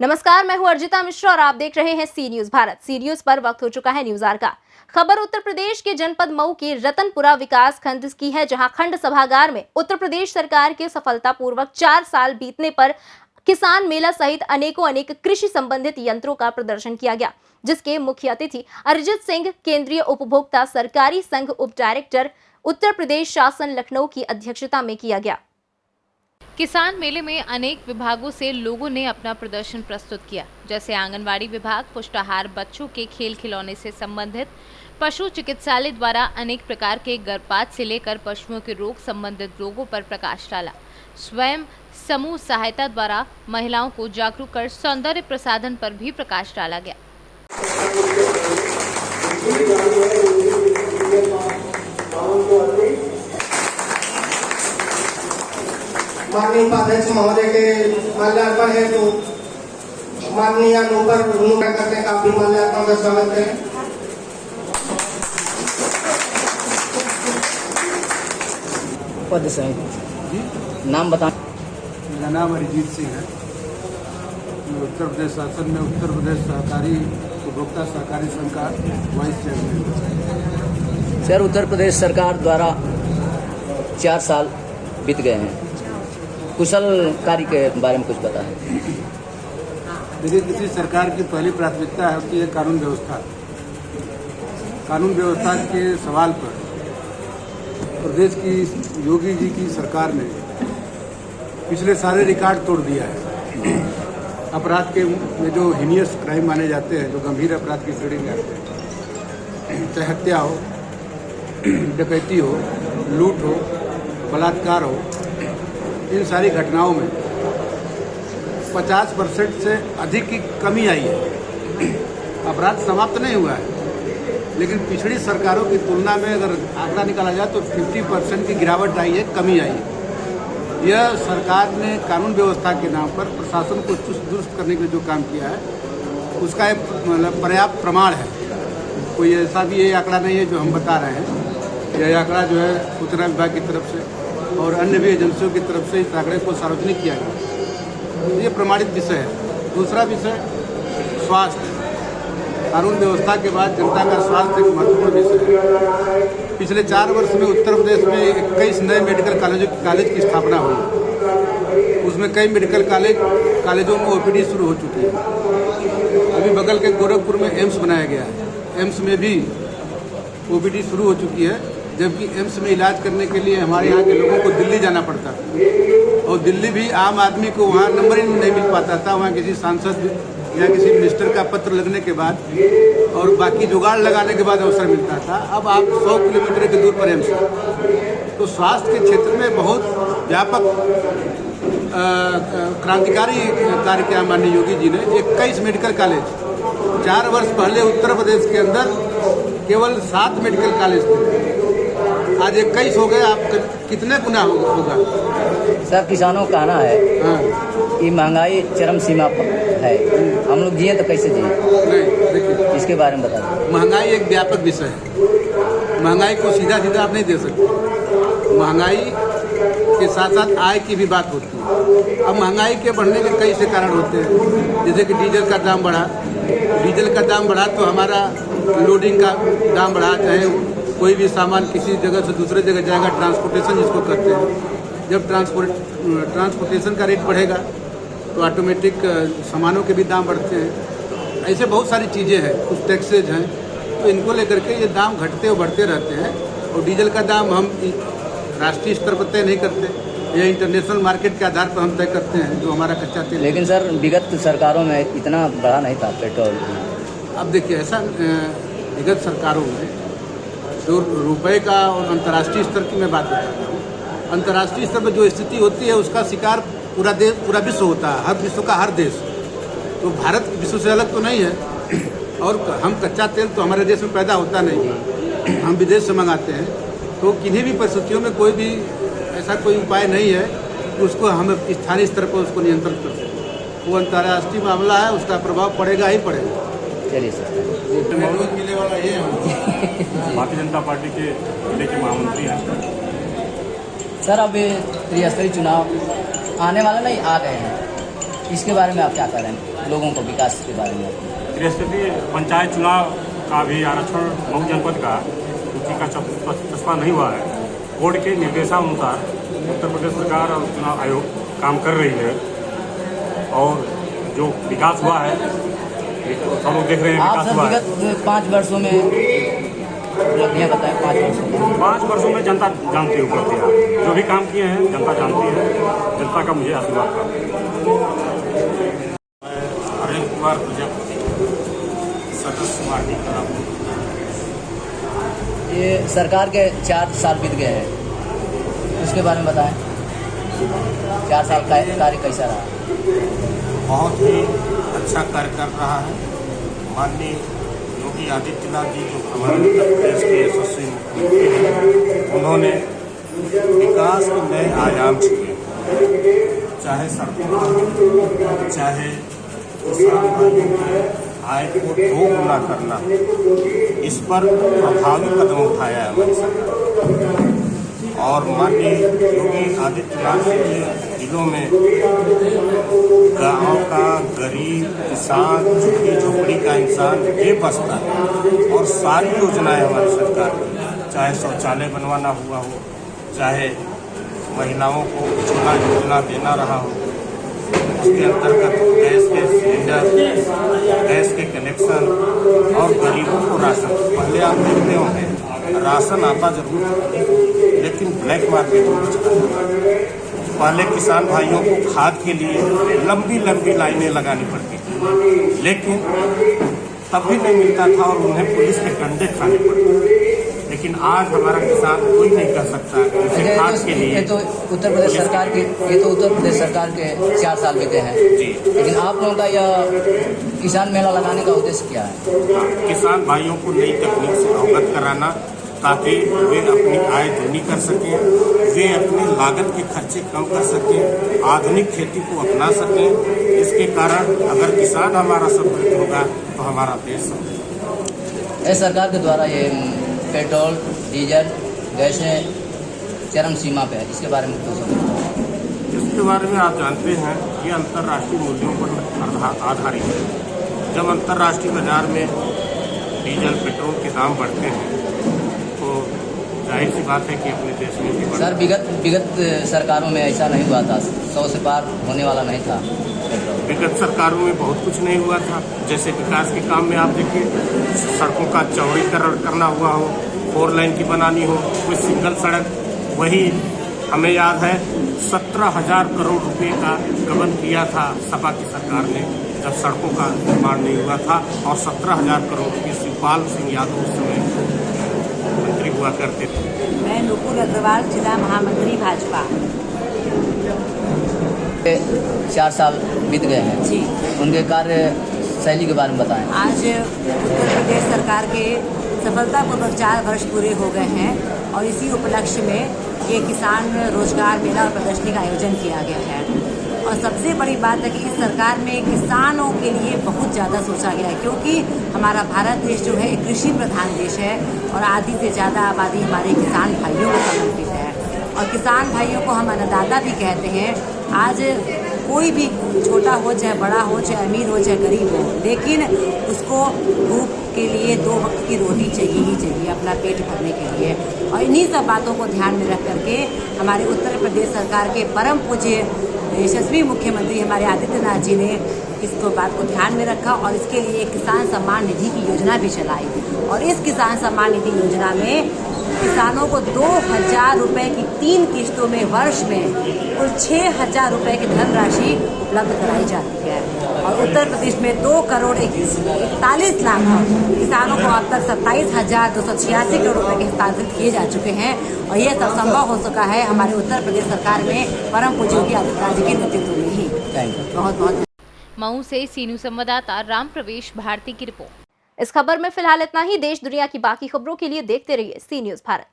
नमस्कार, मैं हूं अर्जिता मिश्रा और आप देख रहे हैं सी न्यूज भारत। सी न्यूज पर वक्त हो चुका है न्यूज आवर का। खबर उत्तर प्रदेश के जनपद मऊ के रतनपुरा विकास खंड की है, जहां खंड सभागार में उत्तर प्रदेश सरकार के सफलतापूर्वक 4 साल बीतने पर किसान मेला सहित अनेक कृषि संबंधित यंत्रों का प्रदर्शन किया गया, जिसके मुख्य अतिथि अरिजीत सिंह, केंद्रीय उपभोक्ता सरकारी संघ उप डायरेक्टर उत्तर प्रदेश शासन लखनऊ की अध्यक्षता में किया गया। किसान मेले में अनेक विभागों से लोगों ने अपना प्रदर्शन प्रस्तुत किया, जैसे आंगनवाड़ी विभाग, पुष्टाहार, बच्चों के खेल खिलौने से संबंधित, पशु चिकित्सालय द्वारा अनेक प्रकार के गर्भपात से लेकर पशुओं के रोग संबंधित रोगों पर प्रकाश डाला। स्वयं समूह सहायता द्वारा महिलाओं को जागरूक कर सौंदर्य प्रसाधन पर भी प्रकाश डाला गया। माननीय उपाध्यक्ष महोदय के माल्यार्पण है, तो माननीय ऊपर करने का भी माल्यार्पण का स्वागत करें। पद से नाम बताएं। मेरा नाम अरिजीत सिंह है। मैं उत्तर प्रदेश शासन में उत्तर प्रदेश सहकारी उपभोक्ता सहकारी संघ का वाइस चेयरमैन हूँ। सर, उत्तर प्रदेश सरकार द्वारा 4 साल बीत गए हैं, कुशल कार्य के बारे में कुछ पता है? देखिए, किसी सरकार की पहली प्राथमिकता होती है कानून व्यवस्था। कानून व्यवस्था के सवाल पर प्रदेश की योगी जी की सरकार ने पिछले सारे रिकॉर्ड तोड़ दिया है। अपराध के में जो हीनियस क्राइम माने जाते हैं, जो गंभीर अपराध की श्रेणी में आते हैं, चाहे हत्या हो, डकैती हो, लूट हो, बलात्कार हो, इन सारी घटनाओं में 50% से अधिक की कमी आई है। अपराध समाप्त नहीं हुआ है, लेकिन पिछड़ी सरकारों की तुलना में अगर आंकड़ा निकाला जाए तो 50% की गिरावट आई है, कमी आई है। यह सरकार ने कानून व्यवस्था के नाम पर प्रशासन को चुस्त दुरुस्त करने के लिए जो काम किया है, उसका एक मतलब पर्याप्त प्रमाण है। कोई ऐसा भी ये आंकड़ा नहीं है जो हम बता रहे हैं। यह आंकड़ा जो है सूचना विभाग की तरफ से और अन्य भी एजेंसियों की तरफ से इस आंकड़े को सार्वजनिक किया गया। ये प्रमाणित विषय है। दूसरा विषय स्वास्थ्य। कानून व्यवस्था के बाद जनता का स्वास्थ्य एक महत्वपूर्ण विषय है। पिछले 4 वर्ष में उत्तर प्रदेश में 21 नए मेडिकल कॉलेज की स्थापना हुई। उसमें कई मेडिकल कॉलेजों में ओपीडी शुरू हो चुकी है। अभी बगल के गोरखपुर में एम्स बनाया गया है। एम्स में भी ओपीडी शुरू हो चुकी है, जबकि एम्स में इलाज करने के लिए हमारे यहाँ के लोगों को दिल्ली जाना पड़ता था, और दिल्ली भी आम आदमी को वहाँ नंबर ही नहीं मिल पाता था। वहाँ किसी सांसद या किसी मिनिस्टर का पत्र लगने के बाद और बाकी जुगाड़ लगाने के बाद अवसर मिलता था। अब आप 100 किलोमीटर की दूर पर एम्स है। तो स्वास्थ्य के क्षेत्र में बहुत व्यापक क्रांतिकारी कार्य किया माननीय योगी जी ने। 21 मेडिकल कॉलेज। 4 वर्ष पहले उत्तर प्रदेश के अंदर केवल 7 मेडिकल कॉलेज थे, आज 21 हो गए। आप कितने गुना होगा? सर, किसानों का कहना है कि महंगाई चरम सीमा पर है, हम लोग जिए तो कैसे जिए? नहीं, देखिए, इसके बारे में बता दें। महंगाई एक व्यापक विषय है। महंगाई को सीधा आप नहीं दे सकते। महंगाई के साथ साथ आय की भी बात होती है। अब महंगाई के बढ़ने के कई से कारण होते हैं, जैसे कि डीजल का दाम बढ़ा। डीजल का दाम बढ़ा तो हमारा लोडिंग का दाम बढ़ा, चाहे कोई भी सामान किसी जगह से दूसरे जगह जाएगा, ट्रांसपोर्टेशन जिसको कहते हैं। जब ट्रांसपोर्टेशन का रेट बढ़ेगा तो ऑटोमेटिक सामानों के भी दाम बढ़ते हैं। ऐसे बहुत सारी चीज़ें हैं, कुछ टैक्सेज हैं, तो इनको लेकर के ये दाम घटते और बढ़ते रहते हैं। और डीजल का दाम हम राष्ट्रीय स्तर पर तय नहीं करते, ये इंटरनेशनल मार्केट के आधार पर हम तय करते हैं, जो हमारा कच्चा तेल। लेकिन सर, विगत सरकारों में इतना बढ़ा नहीं था पेट्रोल। अब देखिए, ऐसा विगत सरकारों में जो रुपए का और अंतर्राष्ट्रीय स्तर की मैं बात बताता हूँ। अंतर्राष्ट्रीय स्तर पर जो स्थिति होती है उसका शिकार पूरा देश, पूरा विश्व होता है, हर विश्व का हर देश। तो भारत विश्व से अलग तो नहीं है, और हम कच्चा तेल तो हमारे देश में पैदा होता नहीं, हम विदेश से मंगाते हैं। तो किन्हीं भी परिस्थितियों में कोई भी ऐसा कोई उपाय नहीं है कि उसको हम स्थानीय स्तर पर उसको नियंत्रित कर सकें। वो अंतर्राष्ट्रीय मामला है, उसका प्रभाव पड़ेगा ही पड़ेगा। चलिए सर। मिले वाला ये है। भारतीय जनता पार्टी के जिले के महामंत्री हैं सर। अब त्रिस्तरीय चुनाव आने वाला नहीं, आ गए हैं, इसके बारे में आप क्या कह रहे हैं? लोगों को विकास के बारे में? तिरस्कृति पंचायत चुनाव का भी आरक्षण मऊ जनपद का सूची का चस्पा नहीं हुआ है। बोर्ड के निर्देशानुसार उत्तर प्रदेश सरकार और चुनाव आयोग काम कर रही है और जो विकास हुआ है सब लोग देख रहे हैं। आप विकास सर हुआ है। विगत 5 वर्षों में उपलब्धियाँ बताएं। 5 वर्षों में 5 वर्षों में जनता जानती है उपलब्धियाँ, जो भी काम किए हैं जनता जानती है। जनता का मुझे आशीर्वाद था। अरविंद कुमार प्रजापति, सदस्य पार्टी का। ये सरकार के 4 साल बीत गए हैं, उसके बारे में बताएं। 4 साल का कार्य कैसा रहा? बहुत ही अच्छा कार्य कर रहा है। माननीय योगी आदित्यनाथ जी जो हमारे उत्तर प्रदेश के यशस्वी मुख्यमंत्री हैं, उन्होंने विकास के नए आयाम छुए, चाहे सड़कों का, चाहे किसान भाइयों की आय को 2 गुना करना, इस पर प्रभावी कदम उठाया है हमारी सरकार। और माननीय योगी आदित्यनाथ जी के जिलों में गांव का गरीब किसान झुग्गी झोपड़ी का इंसान ये बसता है। और सारी योजनाएं हमारी सरकार की, चाहे शौचालय बनवाना हुआ हो, चाहे महिलाओं को उज्ज्वला योजना देना रहा हो, उसके अंतर्गत गैस के सिलेंडर, गैस के कनेक्शन और गरीबों को राशन। पहले आप देखते होंगे राशन आता जरूर था, लेकिन ब्लैक मार्केट में बेचा जाता। पहले किसान भाइयों को खाद के लिए लंबी लंबी लाइनें लगानी पड़ती थी, लेकिन तब भी नहीं मिलता था और उन्हें पुलिस के डंडे खाने पड़ते थे। लेकिन आज हमारा किसान कोई नहीं कर सकता इसे खाद के लिए। ये तो उत्तर प्रदेश सरकार के 4 साल बीते हैं जी। लेकिन आप लोगों का यह किसान मेला लगाने का उद्देश्य क्या है? किसान भाइयों को नई तकनीक से अवगत कराना, ताकि वे अपनी आय दूनी कर सकें, वे अपनी लागत के खर्चे कम कर सकें, आधुनिक खेती को अपना सकें। इसके कारण अगर किसान हमारा समृद्ध होगा तो हमारा देश समृद्ध होगा। इस सरकार के द्वारा ये पेट्रोल डीजल गैस चरम सीमा पे है, इसके बारे में कुछ समझें। इसके बारे में आप जानते हैं ये अंतर्राष्ट्रीय मूल्यों पर आधारित है। जब अंतर्राष्ट्रीय बाजार में डीजल पेट्रोल के दाम बढ़ते हैं तो जाहिर सी बात है कि अपने देश में भी बढ़े। सर विगत सरकारों में ऐसा नहीं हुआ था, 100 से पार होने वाला नहीं था। विगत सरकारों में बहुत कुछ नहीं हुआ था। जैसे विकास के काम में आप देखिए, सड़कों का चौड़ीकरण करना हुआ हो, 4 लाइन की बनानी हो, कोई सिंगल सड़क, वही हमें याद है 17,000 करोड़ रुपए का गबन किया था सपा की सरकार ने, जब सड़कों का निर्माण नहीं हुआ था। और 17,000 करोड़ रुपये शिवपाल सिंह यादव उस समय मंत्री हुआ करते थे। मैं नुपुर अग्रवाल, जिला महामंत्री भाजपा। 4 साल बीत गए हैं जी। उनके कार्य शैली के बारे में बताएं। आज उत्तर प्रदेश सरकार के सफलतापूर्वक 4 वर्ष पूरे हो गए हैं और इसी उपलक्ष्य में ये किसान रोजगार मेला और प्रदर्शनी का आयोजन किया गया है। और सबसे बड़ी बात है कि इस सरकार में किसानों के लिए बहुत ज़्यादा सोचा गया है, क्योंकि हमारा भारत देश जो है एक कृषि प्रधान देश है और आधी से ज़्यादा आबादी हमारे किसान भाइयों को समर्पित है। और किसान भाइयों को हम अन्नदाता भी कहते हैं। आज कोई भी छोटा हो चाहे बड़ा हो, चाहे अमीर हो चाहे गरीब हो, लेकिन उसको भूख के लिए 2 वक्त की रोटी चाहिए ही चाहिए अपना पेट भरने के लिए। और इन्हीं सब बातों को ध्यान में रख करके हमारे उत्तर प्रदेश सरकार के परम पूज्य यशस्वी मुख्यमंत्री हमारे आदित्यनाथ जी ने इसको बात को ध्यान में रखा और इसके लिए किसान सम्मान निधि की योजना भी चलाई। और इस किसान सम्मान निधि योजना में किसानों को 2,000 रुपये की 3 किस्तों में वर्ष में कुल 6,000 रुपये की धनराशि उपलब्ध कराई जाती है। और उत्तर प्रदेश में 2 करोड़ 41 लाख किसानों को अब तक 27,286 करोड़ रुपये के हस्तांतरित किए जा चुके हैं। और यह सब संभव हो सका है हमारे उत्तर प्रदेश सरकार में परम पूज्य योगी आदित्यनाथ जी के नेतृत्व में ही। बहुत बहुत। मऊ से सी न्यूज़ संवाददाता राम प्रवेश भारती की रिपोर्ट। इस खबर में फिलहाल इतना ही। देश दुनिया की बाकी खबरों के लिए देखते रहिए सी न्यूज़ भारत।